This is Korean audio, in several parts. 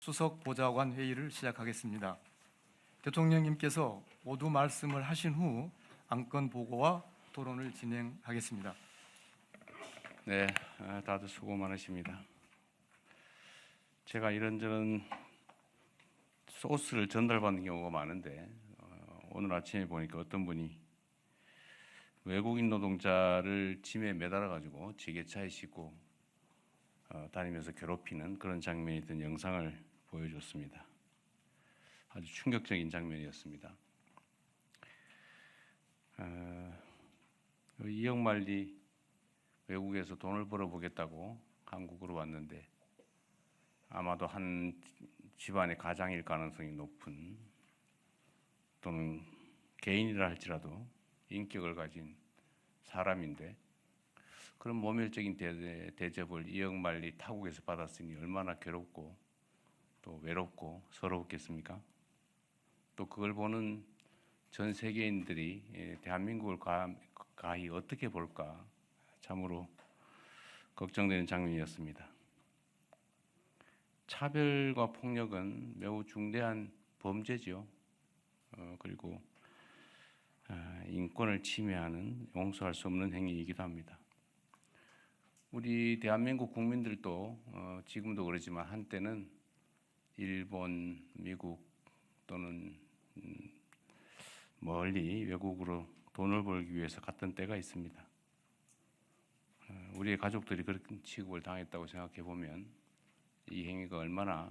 수석 보좌관 회의를 시작하겠습니다. 대통령님께서 모두 말씀을 하신 후 안건 보고와 토론을 진행하겠습니다. 네, 다들 수고 많으십니다. 제가 이런저런 소스를 전달받는 경우가 많은데 오늘 아침에 보니까 어떤 분이 외국인 노동자를 짐에 매달아 가지고 지게차에 싣고 다니면서 괴롭히는 그런 장면이 든 영상을 보여줬습니다. 아주 충격적인 장면이었습니다. 이영만리 외국에서 돈을 벌어보겠다고 한국으로 왔는데 아마도 한 집안의 가장일 가능성이 높은, 또는 개인이라 할지라도 인격을 가진 사람인데, 그런 모멸적인 대접을 이영만리 타국에서 받았으니 얼마나 괴롭고 또 외롭고 서러웠겠습니까? 또 그걸 보는 전 세계인들이 대한민국을 가히 어떻게 볼까 참으로 걱정되는 장면이었습니다. 차별과 폭력은 매우 중대한 범죄죠. 그리고 인권을 침해하는 용서할 수 없는 행위이기도 합니다. 우리 대한민국 국민들도 지금도 그러지만 한때는 일본, 미국 또는 멀리 외국으로 돈을 벌기 위해서 갔던 때가 있습니다. 우리의 가족들이 그런 취급을 당했다고 생각해 보면 이 행위가 얼마나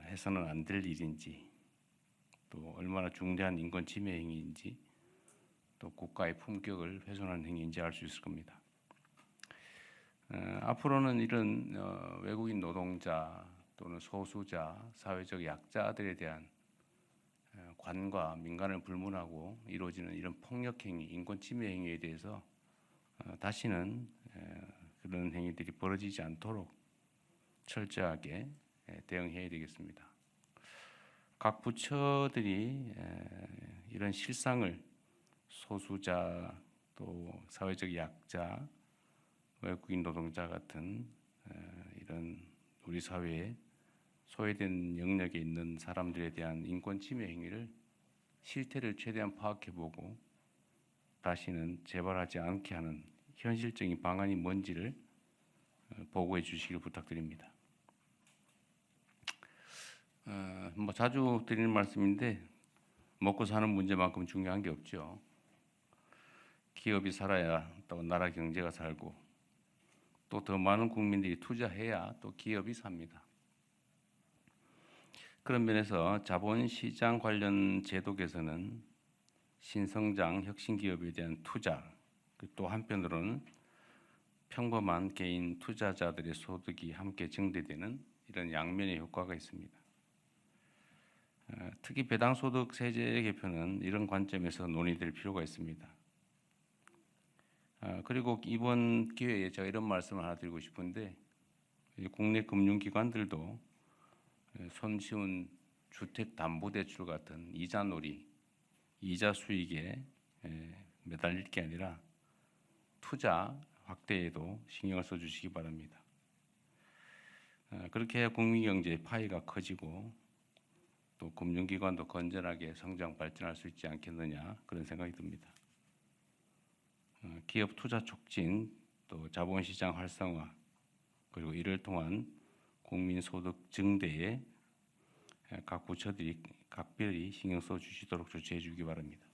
해서는 안 될 일인지, 또 얼마나 중대한 인권 침해 행위인지, 또 국가의 품격을 훼손하는 행위인지 알 수 있을 겁니다. 앞으로는 이런 외국인 노동자 또는 소수자, 사회적 약자들에 대한 관과 민간을 불문하고 이루어지는 이런 폭력 행위, 인권 침해 행위에 대해서 다시는 그런 행위들이 벌어지지 않도록 철저하게 대응해야 되겠습니다. 각 부처들이 이런 실상을 소수자, 또 사회적 약자, 외국인 노동자 같은 이런 우리 사회에 소외된 영역에 있는 사람들에 대한 인권 침해 행위를 실태를 최대한 파악해보고 다시는 재발하지 않게 하는 현실적인 방안이 뭔지를 보고해 주시길 부탁드립니다. 자주 드리는 말씀인데 먹고 사는 문제만큼 중요한 게 없죠. 기업이 살아야 또 나라 경제가 살고, 또 더 많은 국민들이 투자해야 또 기업이 삽니다. 그런 면에서 자본시장 관련 제도 개선은 신성장 혁신기업에 대한 투자, 또 한편으로는 평범한 개인 투자자들의 소득이 함께 증대되는 이런 양면의 효과가 있습니다. 특히 배당소득 세제 개편은 이런 관점에서 논의될 필요가 있습니다. 그리고 이번 기회에 제가 이런 말씀을 하나 드리고 싶은데, 국내 금융기관들도 손쉬운 주택담보대출 같은 이자놀이, 이자 수익에 매달릴 게 아니라 투자 확대에도 신경을 써주시기 바랍니다. 그렇게 해야 국민경제의 파이가 커지고 또 금융기관도 건전하게 성장 발전할 수 있지 않겠느냐, 그런 생각이 듭니다. 기업 투자 촉진, 또 자본시장 활성화, 그리고 이를 통한 국민소득 증대에 각 부처들이 각별히 신경 써 주시도록 조치해 주기 바랍니다.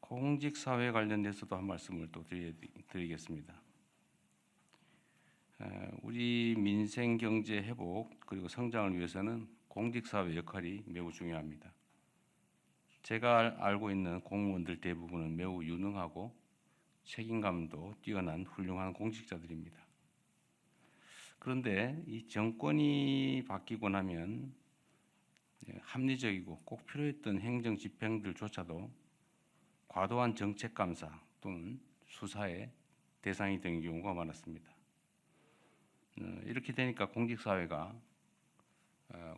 공직사회 관련돼서도 한 말씀을 또 드리겠습니다. 우리 민생 경제 회복 그리고 성장을 위해서는 공직사회 역할이 매우 중요합니다. 제가 알고 있는 공무원들 대부분은 매우 유능하고 책임감도 뛰어난 훌륭한 공직자들입니다. 그런데 이 정권이 바뀌고 나면 합리적이고 꼭 필요했던 행정 집행들조차도 과도한 정책 감사 또는 수사의 대상이 된 경우가 많았습니다. 이렇게 되니까 공직사회가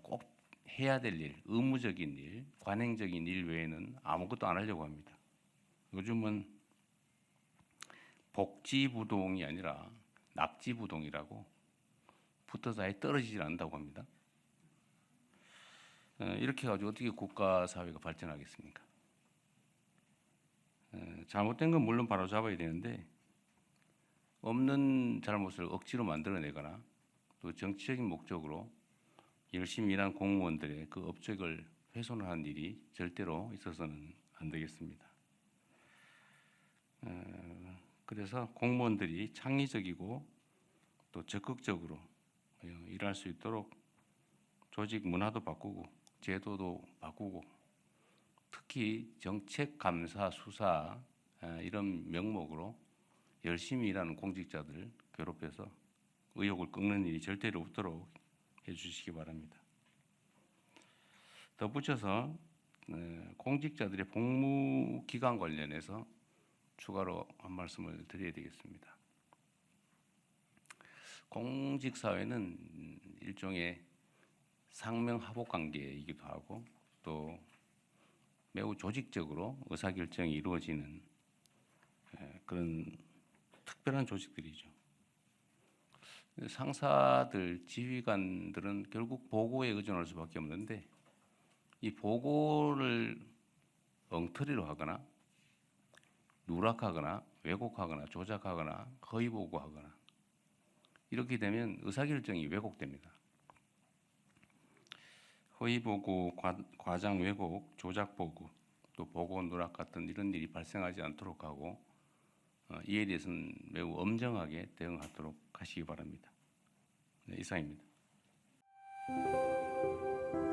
꼭 해야 될 일, 의무적인 일, 관행적인 일 외에는 아무것도 안 하려고 합니다. 요즘은 복지부동이 아니라 낙지부동이라고 붙어서 아예 떨어지질 않는다고 합니다. 이렇게 해가지고 어떻게 국가 사회가 발전하겠습니까? 잘못된 건 물론 바로 잡아야 되는데 없는 잘못을 억지로 만들어내거나 또 정치적인 목적으로 열심히 일한 공무원들의 그 업적을 훼손하는 일이 절대로 있어서는 안 되겠습니다. 그래서 공무원들이 창의적이고 또 적극적으로 일할 수 있도록 조직 문화도 바꾸고 제도도 바꾸고 특히 정책 감사 수사 이런 명목으로 열심히 일하는 공직자들 괴롭혀서 의욕을 꺾는 일이 절대로 없도록 해주시기 바랍니다. 덧붙여서 공직자들의 복무 기간 관련해서 추가로 한 말씀을 드려야 되겠습니다. 공직 사회는 일종의 상명하복 관계이기도 하고 또 매우 조직적으로 의사결정이 이루어지는 그런 특별한 조직들이죠. 상사들, 지휘관들은 결국 보고에 의존할 수밖에 없는데 이 보고를 엉터리로 하거나 누락하거나 왜곡하거나 조작하거나 허위 보고하거나 이렇게 되면 의사결정이 왜곡됩니다. 허위 보고, 과장 왜곡, 조작 보고, 또 보고 누락 같은 이런 일이 발생하지 않도록 하고 이에 대해서는 매우 엄정하게 대응하도록 하시기 바랍니다. 네, 이상입니다.